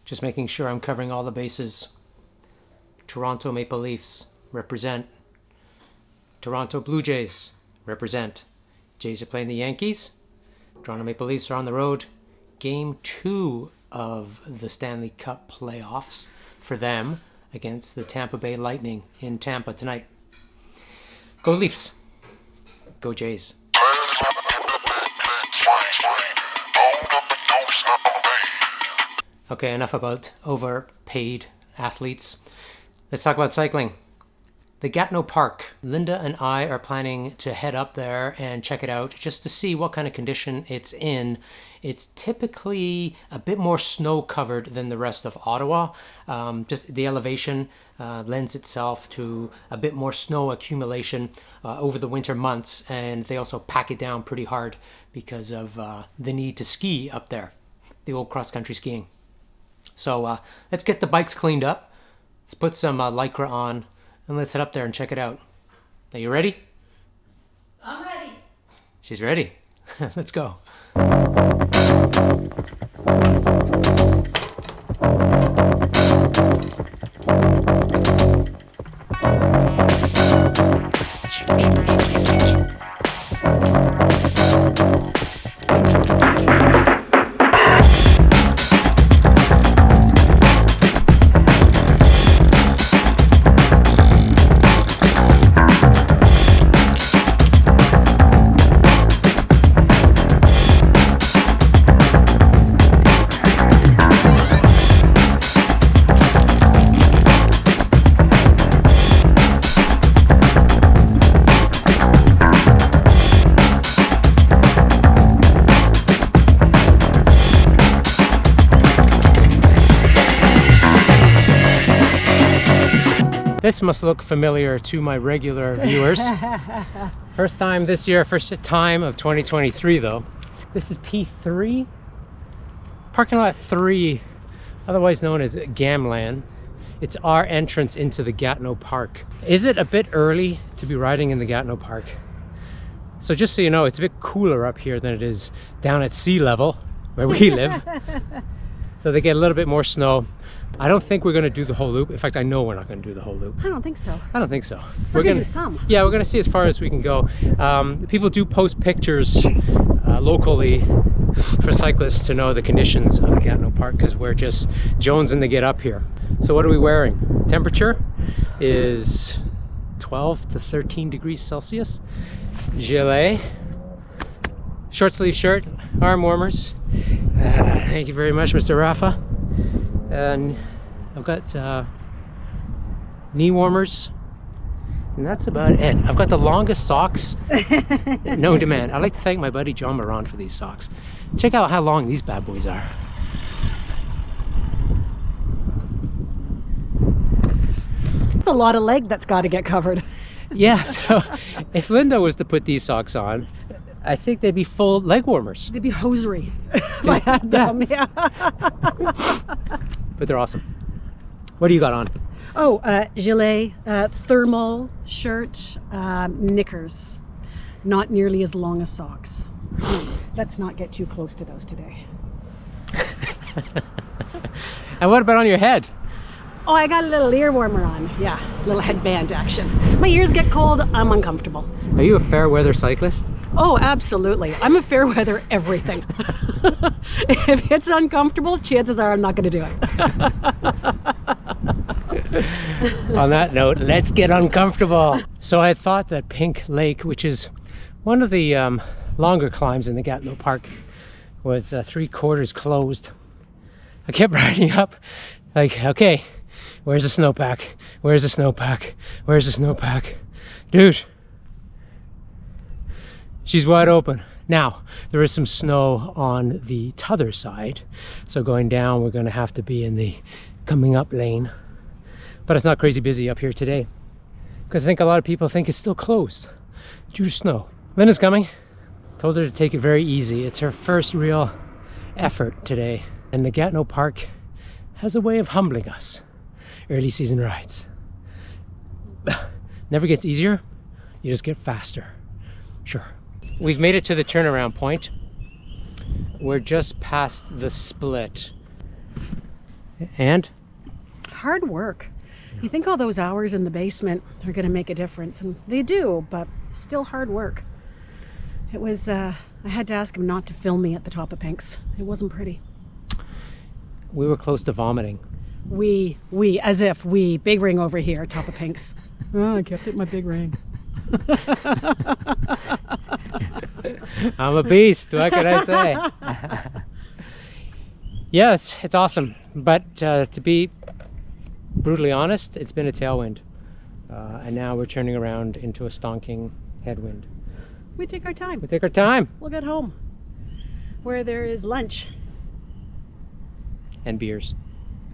Just making sure I'm covering all the bases. Toronto Maple Leafs, represent. Toronto Blue Jays, represent. Jays are playing the Yankees. Toronto Maple Leafs are on the road. Game 2 of the Stanley Cup playoffs for them against the Tampa Bay Lightning in Tampa tonight. Go Leafs. Go Jays. Okay, enough about overpaid athletes. Let's talk about cycling. The Gatineau Park. Linda and I are planning to head up there and check it out just to see what kind of condition it's in. It's typically a bit more snow covered than the rest of Ottawa. Just the elevation lends itself to a bit more snow accumulation over the winter months, and they also pack it down pretty hard because of the need to ski up there, the old cross-country skiing. So let's get the bikes cleaned up. Let's put some Lycra on and let's head up there and check it out. Are you ready? I'm ready. She's ready. Let's go. This must look familiar to my regular viewers. First time this year, first time of 2023 though. This is P3, parking lot 3, otherwise known as Gamlan. It's our entrance into the Gatineau Park. Is it a bit early to be riding in the Gatineau Park? So just so you know, it's a bit cooler up here than it is down at sea level where we live. So they get a little bit more snow. I don't think we're going to do the whole loop. In fact, I know we're not going to do the whole loop. I don't think so. I don't think so. We're going to do some. Yeah, we're going to see as far as we can go. People do post pictures locally for cyclists to know the conditions of the Gatineau Park because we're just jonesing to get up here. So what are we wearing? Temperature is 12 to 13 degrees Celsius. Gilet, short sleeve shirt, arm warmers. Thank you very much, Mr. Rafa. And I've got knee warmers, and that's about it. I've got the longest socks known to man. I'd like to thank my buddy John Moran for these socks. Check out how long these bad boys are. It's a lot of leg that's got to get covered. Yeah, so if Linda was to put these socks on, I think they'd be full leg warmers. They'd be hosiery if I had them. Yeah. But they're awesome. What do you got on? Oh, gilet, thermal shirt, knickers. Not nearly as long as socks. Let's not get too close to those today. And what about on your head? Oh, I got a little ear warmer on. Yeah, little headband action. My ears get cold, I'm uncomfortable. Are you a fair weather cyclist? Oh, absolutely. I'm a fair weather everything. If it's uncomfortable, chances are I'm not going to do it. On that note, let's get uncomfortable. So I thought that Pink Lake, which is one of the longer climbs in the Gatineau Park, was 3/4 closed. I kept riding up like, okay, where's the snowpack? Where's the snowpack? Where's the snowpack? Dude, she's wide open. Now, there is some snow on the t'other side, so going down we're going to have to be in the coming up lane. But it's not crazy busy up here today because I think a lot of people think it's still closed due to snow. Linda's coming. Told her to take it very easy. It's her first real effort today, and the Gatineau Park has a way of humbling us. Early season rides never gets easier, you just get faster. Sure. We've made it to the turnaround point. We're just past the split. And? Hard work. You think all those hours in the basement are going to make a difference, and they do, but still hard work. It was, I had to ask him not to film me at the top of Pink's. It wasn't pretty. We were close to vomiting. As if we, big ring over here, top of Pink's. Oh, I kept it in my big ring. I'm a beast, what can I say? Yeah, it's awesome, but to be brutally honest, it's been a tailwind, and now we're turning around into a stonking headwind. We take our time. We take our time. We'll get home where there is lunch. And beers.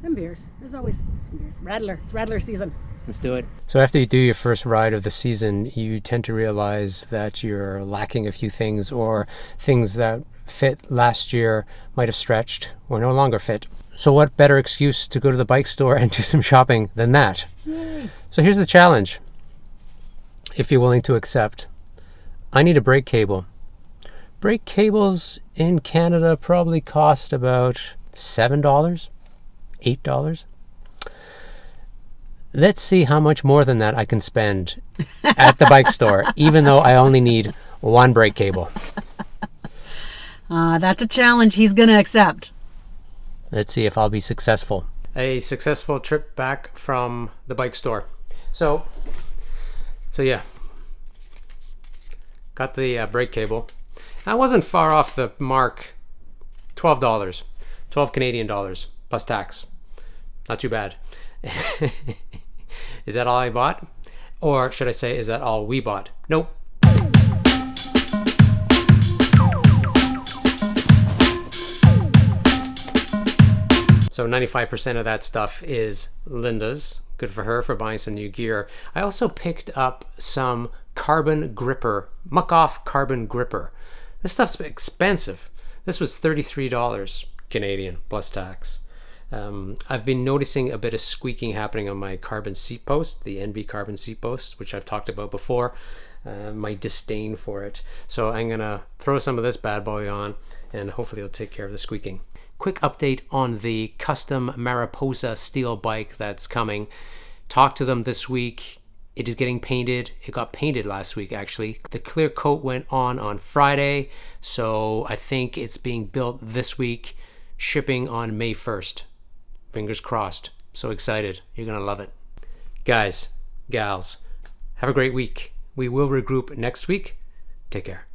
And beers. There's always some beers. Radler. It's Radler season. Let's do it. So after you do your first ride of the season, you tend to realize that you're lacking a few things, or things that fit last year might have stretched or no longer fit. So what better excuse to go to the bike store and do some shopping than that? Yay. So here's the challenge, if you're willing to accept. I need a brake cable. Brake cables in Canada probably cost about $7, $8. Let's see how much more than that I can spend at the bike store, even though I only need one brake cable. That's a challenge he's going to accept. Let's see if I'll be successful. A successful trip back from the bike store. So yeah, got the brake cable. I wasn't far off the mark. $12, 12 Canadian dollars plus tax. Not too bad. Is that all I bought? Or should I say, is that all we bought? Nope. So 95% of that stuff is Linda's. Good for her for buying some new gear. I also picked up some carbon gripper, muck-off carbon gripper. This stuff's expensive. This was $33 Canadian plus tax. I've been noticing a bit of squeaking happening on my carbon seat post, the NV carbon seat post, which I've talked about before, my disdain for it. So I'm gonna throw some of this bad boy on, and hopefully it'll take care of the squeaking. Quick update on the custom Mariposa steel bike that's coming. Talked to them this week. It is getting painted. It got painted last week, actually. The clear coat went on Friday, so I think it's being built this week, shipping on May 1st. Fingers crossed. So excited. You're gonna love it. Guys, gals, have a great week. We will regroup next week. Take care.